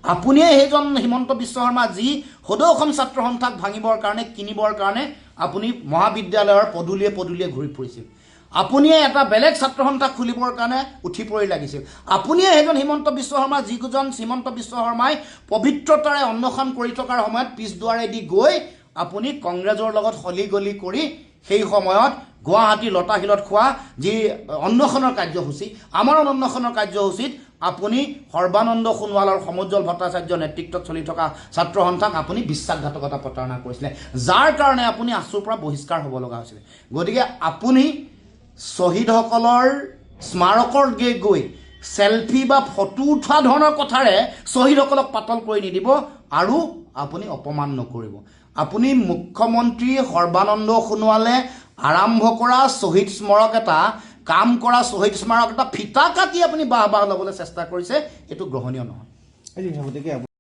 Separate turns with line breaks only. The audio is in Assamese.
আপুনিয়ে সেইজন হিমন্ত বিশ্ব শৰ্মা যি সদৌ অসম ছাত্ৰ সন্থাক ভাঙিবৰ কাৰণে কিনিবৰ কাৰণে আপুনি মহাবিদ্যালয়ৰ পদূলিয়ে পদূলিয়ে ঘূৰি ফুৰিছিল আপুনিয়ে এটা বেলেগ ছাত্ৰ সন্থা খুলিবৰ কাৰণে উঠি পৰি লাগিছিল আপুনিয়ে সেইজন হিমন্ত বিশ্ব শৰ্মা যিজন হিমন্ত বিশ্ব শৰ্মাই পবিত্ৰতাৰে অন্বেষণ কৰি থকাৰ সময়ত পিছ দুৱাৰেদি গৈ আপুনি কংগ্ৰেছৰ লগত হলিগলি কৰি সেই সময়ত গুৱাহাটী লতাশিলত খোৱা যি অন্বেষণৰ কাৰ্যসূচী আমাৰ অন্বেষণৰ কাৰ্যসূচীত আপুনি সৰ্বানন্দ সোণোৱালৰ সমুজ্জ্বল ভট্টাচাৰ্য নেতৃত্বত চলি থকা ছাত্ৰ সন্থাক আপুনি বিশ্বাসঘাতকতা প্ৰতাৰণা কৰিছিলে যাৰ কাৰণে আপুনি আছুৰ পৰা বহিষ্কাৰ হ'ব লগা হৈছিলে গতিকে আপুনি শ্বহীদসকলৰ স্মাৰকৰ গৈ সেলফি বা ফটো উঠা ধৰণৰ কথাৰে শ্বহীদসকলক পাতল কৰি নিদিব আৰু আপুনি অপমান নকৰিব আপুনি মুখ্যমন্ত্ৰী সৰ্বানন্দ সোণোৱালে আৰম্ভ কৰা শ্বহীদ স্মাৰক এটা কাম কৰা শ্বহীদ স্মাৰক এটা ফিতা কাটি আপুনি বাহ ল'বলৈ চেষ্টা কৰিছে এইটো গ্ৰহণীয় নহয়